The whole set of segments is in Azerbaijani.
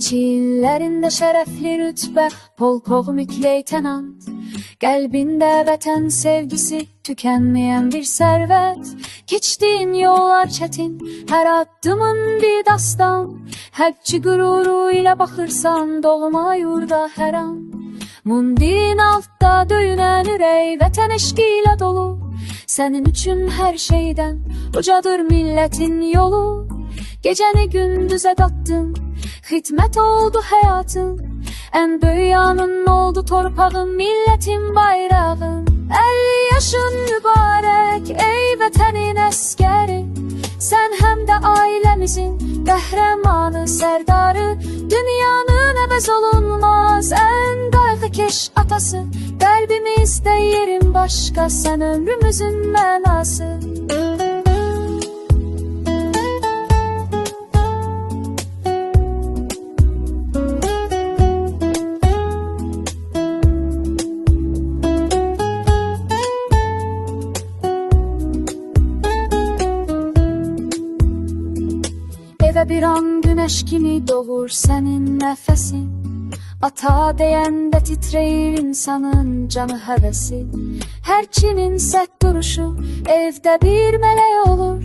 İçillərində şərəfli rütbə, polkovnik leytenant. Qəlbində vətən sevgisi, tükənməyən bir sərvət. Keçdiyin yollar çətin, hər addımın bir dastan. Həqqçi qüruru ilə baxırsan, doğma yurda hər an. Mundin altda döyünən ürək, vətən eşqi ilə dolu. Sənin üçün hər şeydən ucadır millətin yolu. Gecəni gündüzə qatdın, xidmət oldu həyatın. Ən böyük anın oldu torpağın, millətin bayrağın. 50 yaşın mübarək, ey vətənin əskəri. Sən həm də ailəmizin qəhrəmanı, sərdarı. Dünyanın əvəz olunmaz ən qayğıkeş atası. Qəlbimizdə yerin başqa, sən ömrümüzün mənası. Evə bir an günəş kimi doğur sənin nəfəsin. Ata deyəndə titrəyir insanın canı həvəsi. Hərçinin sərt duruşu evdə bir mələk olur.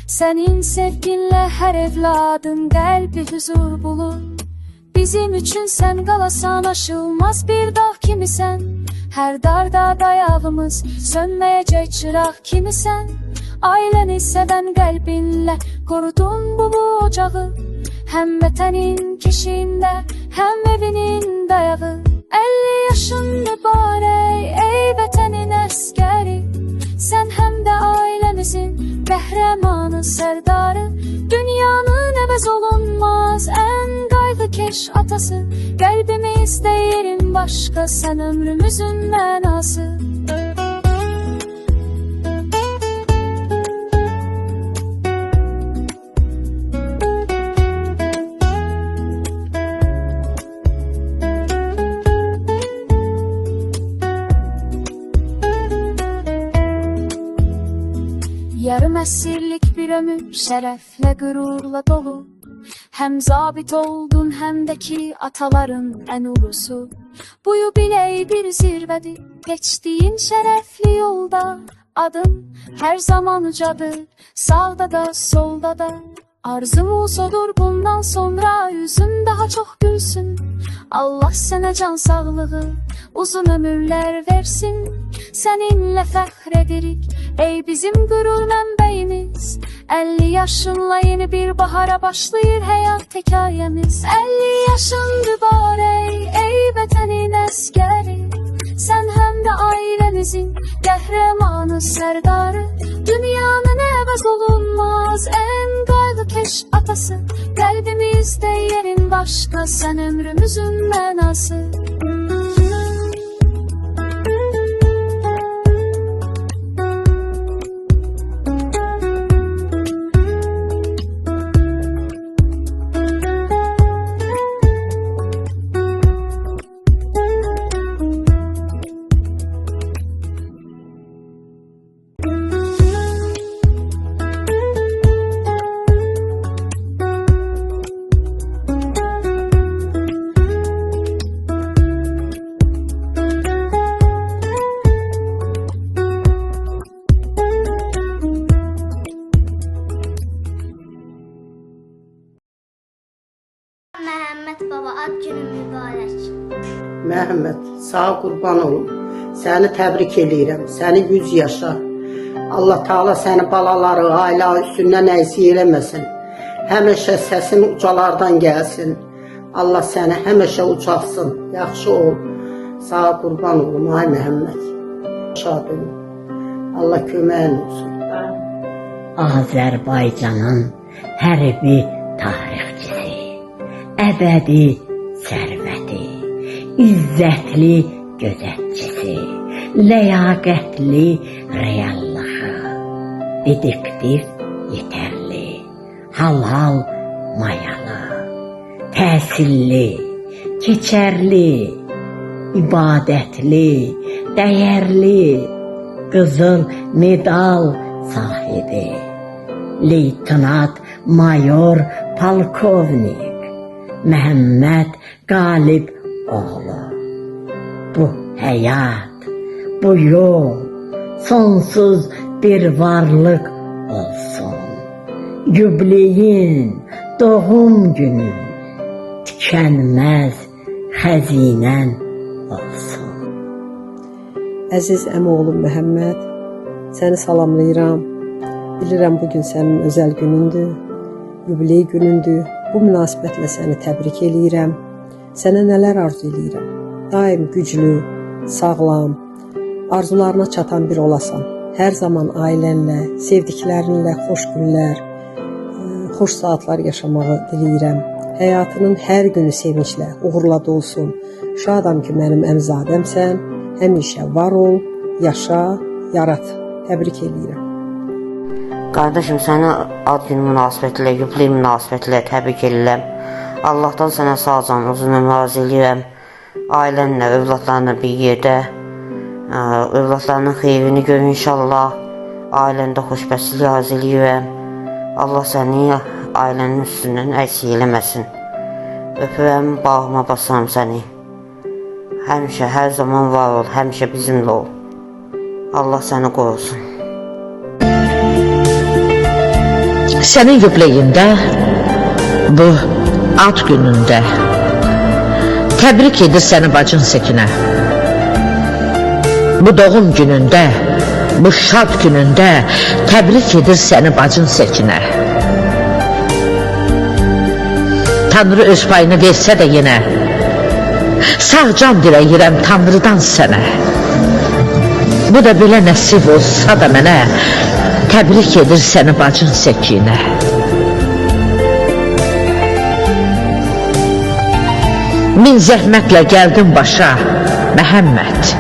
Sənin sevginlə hər evladın qəlbi huzur bulur. Bizim üçün sən qalasan, aşılmaz bir dağ kimisən. Hər darda dayağımız sönməyəcək çıraq kimisən. Ailəni sevən qəlbinlə qorudun bu ocağı. Həm vətənin keşiyində, həm evinin dayağı. 50 yaşın mübarək, ey vətənin əskəri. Sən həm də ailəmizin qəhrəmanı, sərdarı. Dünyanın əvəz olunmaz ən qayğıkeş atası. Qəlbimizdə yerin başqa, sən ömrümüzün mənası. Yarım əsirlik bir ömür, şərəflə, qürurla dolu. Həm zabit oldun, həm də ki ataların ən ulusu. Bu yubiley bir zirvədir, keçdiyin şərəfli yolda. Adın hər zaman ucadır, sağda da, solda da. Arzumuz odur bundan sonra, yüzün daha çox gülsün. Allah sənə can sağlığı, uzun ömürlər versin. Səninlə fəxr edirik, ey bizim qürur mənbəyimiz. 50 yaşınla yeni bir bahara başlayır həyat hekayəmiz. 50 yaşın mübarək, ey vətənin əskəri. Sən həm də ailəmizin qəhrəmanı, sərdarı. Dünyanın əvəz olunmaz ən qayğıkeş atası. Qəlbimizdə yerin başqa, sən ömrümüzün mənası. Məhəmməd baba, ad günün mübarək. Məhəmməd, sağ qurban olum. Səni təbrik eləyirəm. Səni 100 yaşa. Allah Taala səni balaları, ailə üstündən əksik eləməsin. Həmişə səsin ucalardan gəlsin. Allah səni həmişə ucalsın. Yaxşı ol. Sağ qurban olum, ay Məhəmməd. Şad olun. Allah köməyin olsun. Azərbaycanın hərbi tarixçisi, əbədi sərvəti, izzətli gözətçisi, ləyaqətli reallığı, dedektiv yetərli, halal mayalı, təhsilli, keçərli, ibadətli, dəyərli, qızıl medal sahibi, leytenant mayor polkovnik, Məhəmməd Qalib oğlu. Bu həyat, bu yol sonsuz bir varlıq olsun. Yubileyin, doğum günün tükənməz xəzinən olsun. Əziz əmioğlum Məhəmməd, səni salamlayıram. Bilirəm bugün sənin özəl günündür, yubiley günündür. Bu münasibətlə səni təbrik eləyirəm. Sənə nələr arzu eləyirəm? Daim güclü, sağlam, arzularına çatan bir olasan. Hər zaman ailənlə, sevdiklərinlə xoş günlər, xoş saatlar yaşamağı diləyirəm. Həyatının hər günü sevinclə, uğurla dolsun. Şadam ki, mənim əmzadəmsən. Həmişə var ol, yaşa, yarat. Təbrik eləyirəm. Qardaşım, səni ad günü münasibətilə, yubiley münasibətilə təbrik edirəm. Allahdan sənə sağcan, uzun ömür arzu eləyirəm. Ailənlə, övladlarla bir yerdə, övladlarının xeyrini gör inşallah. Ailəndə xoşbəxtlik arzu eləyirəm. Allah səni ailənin üstündən əksik eləməsin. Öpürəm, bağıma basıram səni. Həmişə, hər zaman var ol, həmişə bizimlə ol. Allah səni qorusun. Sənin yubileyində, bu ad günündə təbrik edir səni bacın Səkinə. Bu doğum günündə, bu şad günündə təbrik edir səni bacın Səkinə. Tanrı öz payını versə də yenə, sağ can diləyirəm Tanrıdan sənə. Bu da belə nəsib olsa da mənə, təbrik edir səni bacın Səkinə. Min zəhmətlə gəldim başa, Məhəmməd.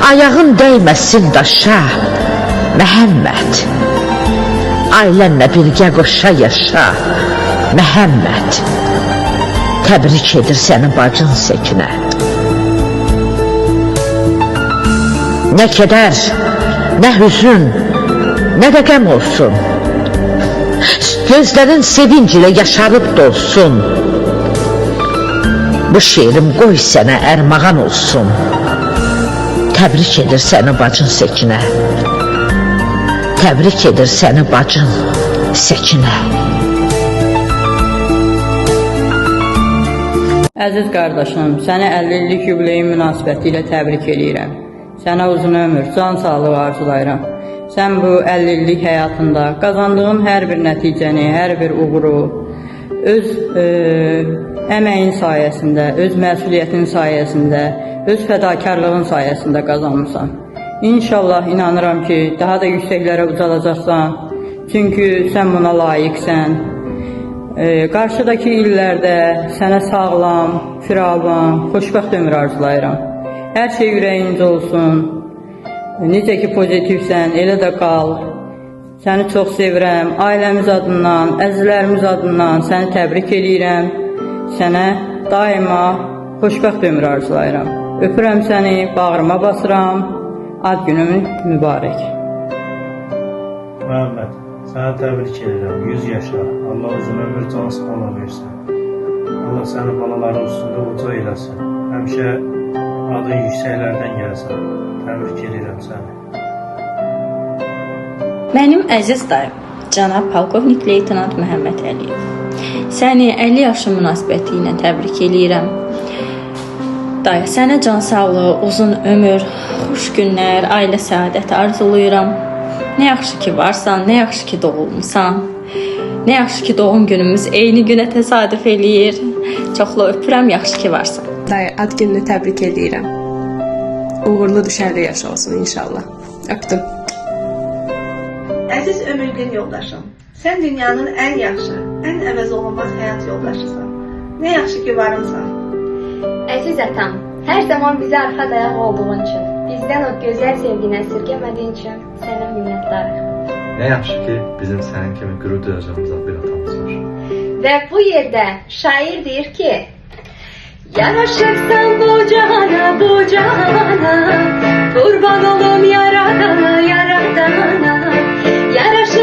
Ayağın dəyməsin daşa, Məhəmməd. Ailənlə birgə qoşa yaşa, Məhəmməd. Təbrik edir səni bacın Səkinə. Nə kədər, nə hüzün, nə də qəm olsun. Gözlərin sevinc ilə yaşarıb dolsun. Bu şeirim qoy sənə ərmağan olsun. Təbrik edir səni bacın Səkinə. Təbrik edir səni bacın Səkinə. Əziz qardaşım, səni 50 illik yubileyin münasibəti ilə təbrik edirəm. Sənə uzun ömür, can sağlığı arzulayıram. Sən bu 50 illik həyatında qazandığın hər bir nəticəni, hər bir uğuru öz əməyin sayəsində, öz məsuliyyətin sayəsində, öz fədakarlığın sayəsində qazanmışsan. İnşallah inanıram ki, daha da yüksəklərə ucalacaqsan. Çünki sən buna layiqsən. Qarşıdakı illərdə sənə sağlam, firavan, xoşbəxt ömür arzulayıram. Hər şey ürəyincə olsun. Necə ki pozitivsən, elə də qal. Səni çox sevirəm. Ailəmiz adından, əzizlərimiz adından səni təbrik edirəm. Sənə daima xoşbəxt ömür arzulayıram. Öpürəm səni, bağrıma basıram. Ad günün mübarək. Məhəmməd, səni təbrik edirəm. 100 yaşa. Allah uzun ömür, can sağlığı versin. Allah səni balaların üstündə uca eləsin. Həmişə adın yüksəklərdən gəlsin. Təbrik edirəm səni. Mənim əziz dayım, cənab polkovnik leytenant Məhəmməd Əliyev. Səni 50 yaşın münasibəti ilə təbrik edirəm. Dayı, sənə can sağlığı, uzun ömür, xoş günlər, ailə səadəti arzulayıram. Nə yaxşı ki varsan, nə yaxşı ki doğulmusan. Nə yaxşı ki doğum günümüz eyni günə təsadüf eləyir. Çoxlu öpürəm, yaxşı ki varsan. Dayı, ad gününü təbrik edirəm. Uğurlu düşərli yaş olsun inşallah. Öpdüm. Əziz ömürgün yoldaşım, sən dünyanın ən yaxşı, ən əvəz olunmaz həyat yoldaşısan. Nə yaxşı ki varımsan. Əziz atam, hər zaman bizə arxa dayaq olduğun üçün, bizdən o gözəl sevgini əsirgəmədiyin üçün sənə minnətdarıq. Nə yaxşı ki, bizim sənin kimi qürur duyacağımıza bir atamız var. Və bu yerdə şair deyir ki, yaraşırsan bu cana, qurban olum yaradana, yaradana. Yaraşır